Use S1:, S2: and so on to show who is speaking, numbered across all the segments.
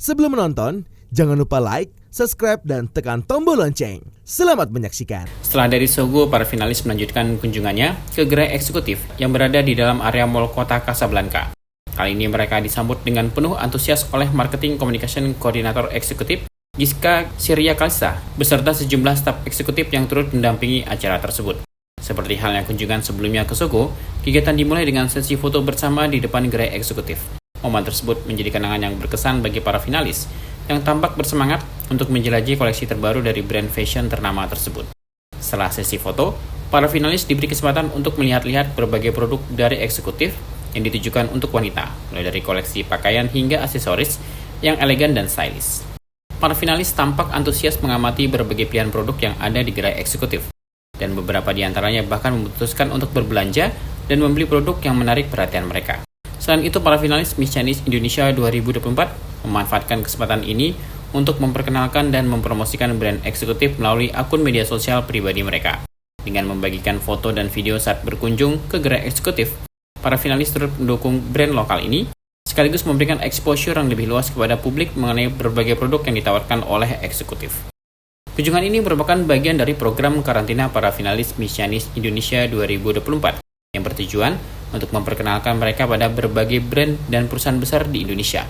S1: Sebelum menonton, jangan lupa like, subscribe, dan tekan tombol lonceng. Selamat menyaksikan.
S2: Setelah dari Sogo, para finalis melanjutkan kunjungannya ke gerai eksekutif yang berada di dalam area Mall Kota Casablanca. Kali ini mereka disambut dengan penuh antusias oleh Marketing Communication Koordinator Eksekutif Giska Siria Kalista beserta sejumlah staf eksekutif yang turut mendampingi acara tersebut. Seperti halnya kunjungan sebelumnya ke Sogo, kegiatan dimulai dengan sesi foto bersama di depan gerai eksekutif. Momen tersebut menjadi kenangan yang berkesan bagi para finalis yang tampak bersemangat untuk menjelajahi koleksi terbaru dari brand fashion ternama tersebut. Setelah sesi foto, para finalis diberi kesempatan untuk melihat-lihat berbagai produk dari eksekutif yang ditujukan untuk wanita, mulai dari koleksi pakaian hingga aksesoris yang elegan dan stylish. Para finalis tampak antusias mengamati berbagai pilihan produk yang ada di gerai eksekutif, dan beberapa di antaranya bahkan memutuskan untuk berbelanja dan membeli produk yang menarik perhatian mereka. Selain itu, para finalis Miss Chinese Indonesia 2024 memanfaatkan kesempatan ini untuk memperkenalkan dan mempromosikan brand eksekutif melalui akun media sosial pribadi mereka. Dengan membagikan foto dan video saat berkunjung ke gerai eksekutif, para finalis turut mendukung brand lokal ini, sekaligus memberikan exposure yang lebih luas kepada publik mengenai berbagai produk yang ditawarkan oleh eksekutif. Kunjungan ini merupakan bagian dari program karantina para finalis Miss Chinese Indonesia 2024 yang bertujuan untuk memperkenalkan mereka pada berbagai brand dan perusahaan besar di Indonesia.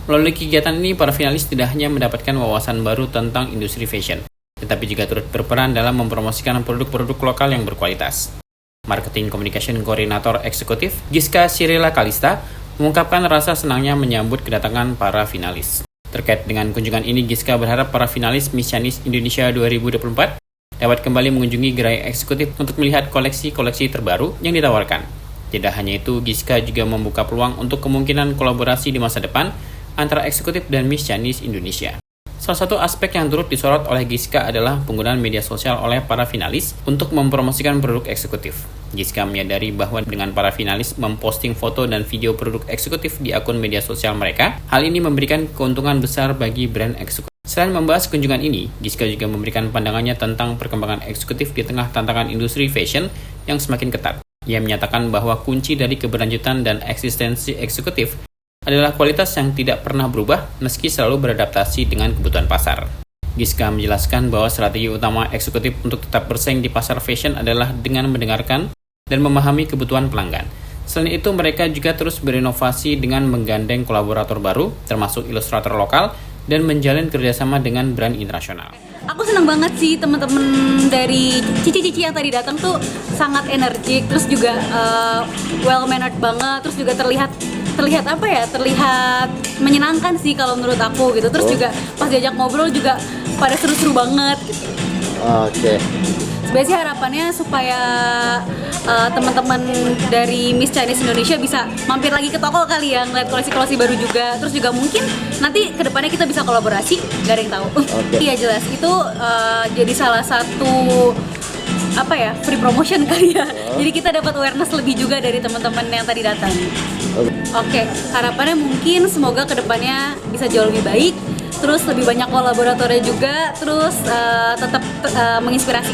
S2: Melalui kegiatan ini, para finalis tidak hanya mendapatkan wawasan baru tentang industri fashion, tetapi juga turut berperan dalam mempromosikan produk-produk lokal yang berkualitas. Marketing Communication Koordinator Eksekutif Giska Siria Kalista mengungkapkan rasa senangnya menyambut kedatangan para finalis. Terkait dengan kunjungan ini, Giska berharap para finalis Miss Chinese Indonesia 2024 dapat kembali mengunjungi gerai eksekutif untuk melihat koleksi-koleksi terbaru yang ditawarkan. Tidak hanya itu, Giska juga membuka peluang untuk kemungkinan kolaborasi di masa depan antara eksekutif dan Miss Chinese Indonesia. Salah satu aspek yang turut disorot oleh Giska adalah penggunaan media sosial oleh para finalis untuk mempromosikan produk eksekutif. Giska menyadari bahwa dengan para finalis memposting foto dan video produk eksekutif di akun media sosial mereka, hal ini memberikan keuntungan besar bagi brand eksekutif. Selain membahas kunjungan ini, Giska juga memberikan pandangannya tentang perkembangan eksekutif di tengah tantangan industri fashion yang semakin ketat. Ia menyatakan bahwa kunci dari keberlanjutan dan eksistensi eksekutif adalah kualitas yang tidak pernah berubah meski selalu beradaptasi dengan kebutuhan pasar. Giska menjelaskan bahwa strategi utama eksekutif untuk tetap bersaing di pasar fashion adalah dengan mendengarkan dan memahami kebutuhan pelanggan. Selain itu, mereka juga terus berinovasi dengan menggandeng kolaborator baru, termasuk ilustrator lokal, dan menjalin kerjasama dengan brand internasional.
S3: Aku senang banget sih teman-teman dari cici-cici yang tadi datang tuh sangat energik, terus juga well mannered banget, terus juga terlihat apa ya, terlihat menyenangkan sih kalau menurut aku gitu. Terus juga pas diajak ngobrol juga pada seru-seru banget gitu.
S4: Oke.
S3: Sebenarnya sih harapannya supaya teman-teman dari Miss Chinese Indonesia bisa mampir lagi ke toko kali ya, ngeliat koleksi-koleksi baru juga. Terus juga mungkin nanti kedepannya kita bisa kolaborasi, gak ada yang tahu. Iya jelas, itu jadi salah satu free promotion kali ya. Jadi kita dapat awareness lebih juga dari teman-teman yang tadi datang. Oke, harapannya mungkin semoga kedepannya bisa jauh lebih baik. Terus lebih banyak kolaboratornya juga, terus tetap menginspirasi.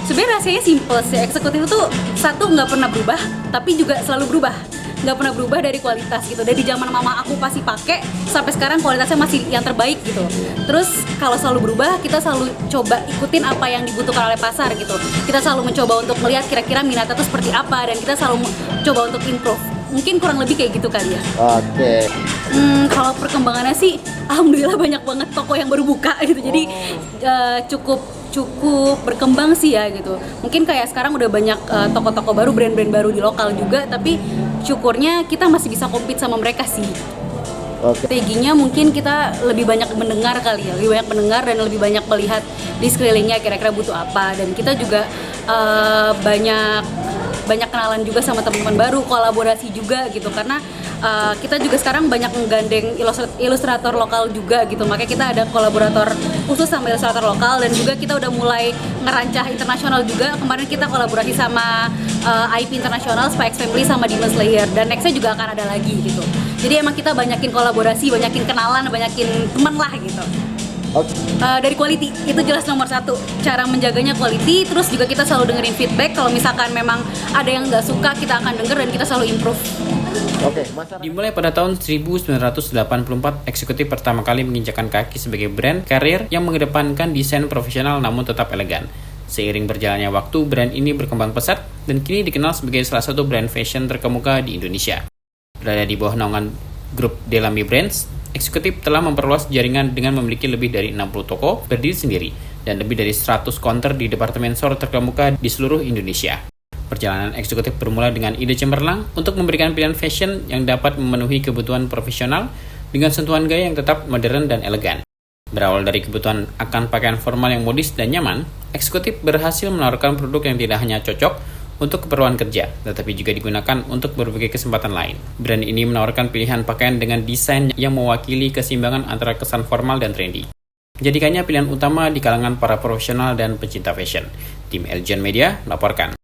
S3: Sebenarnya rasanya simple sih, eksekutif itu satu nggak pernah berubah, tapi juga selalu berubah. Nggak pernah berubah dari kualitas gitu. Dari zaman mama aku pasti pakai sampai sekarang kualitasnya masih yang terbaik gitu. Terus kalau selalu berubah, kita selalu coba ikutin apa yang dibutuhkan oleh pasar gitu. Kita selalu mencoba untuk melihat kira-kira minatnya itu seperti apa, dan kita selalu coba untuk improve. Mungkin kurang lebih kayak gitu kali ya.
S4: Oke.
S3: Kalau perkembangannya sih, alhamdulillah banyak banget toko yang baru buka gitu. Jadi cukup berkembang sih ya gitu. Mungkin kayak sekarang udah banyak toko-toko baru, brand-brand baru di lokal juga. Tapi syukurnya kita masih bisa compete sama mereka sih. Strateginya mungkin kita lebih banyak mendengar kali ya, lebih banyak mendengar dan lebih banyak melihat di sekelilingnya kira-kira butuh apa. Dan kita juga banyak kenalan juga sama teman-teman baru, kolaborasi juga gitu, karena kita juga sekarang banyak menggandeng ilustrator lokal juga gitu, makanya kita ada kolaborator khusus sama ilustrator lokal, dan juga kita udah mulai ngerancah internasional juga. Kemarin kita kolaborasi sama IP internasional, Spy X Family sama Demon Slayer, dan nextnya juga akan ada lagi gitu. Jadi emang kita banyakin kolaborasi, banyakin kenalan, banyakin teman lah gitu. Dari quality, itu jelas nomor satu. Cara menjaganya quality, terus juga kita selalu dengerin feedback. Kalau misalkan memang ada yang nggak suka, kita akan denger dan kita selalu improve.
S4: Oke, masyarakat.
S2: Dimulai pada tahun 1984, eksekutif pertama kali menginjakan kaki sebagai brand karir yang mengedepankan desain profesional namun tetap elegan. Seiring berjalannya waktu, brand ini berkembang pesat dan kini dikenal sebagai salah satu brand fashion terkemuka di Indonesia. Berada di bawah naungan grup Delamy Brands, eksekutif telah memperluas jaringan dengan memiliki lebih dari 60 toko berdiri sendiri dan lebih dari 100 counter di departemen store terkemuka di seluruh Indonesia. Perjalanan eksekutif bermula dengan ide cemerlang untuk memberikan pilihan fashion yang dapat memenuhi kebutuhan profesional dengan sentuhan gaya yang tetap modern dan elegan. Berawal dari kebutuhan akan pakaian formal yang modis dan nyaman, eksekutif berhasil menawarkan produk yang tidak hanya cocok untuk keperluan kerja, tetapi juga digunakan untuk berbagai kesempatan lain. Brand ini menawarkan pilihan pakaian dengan desain yang mewakili keseimbangan antara kesan formal dan trendy. Menjadikannya pilihan utama di kalangan para profesional dan pecinta fashion. Tim Eljon Media melaporkan.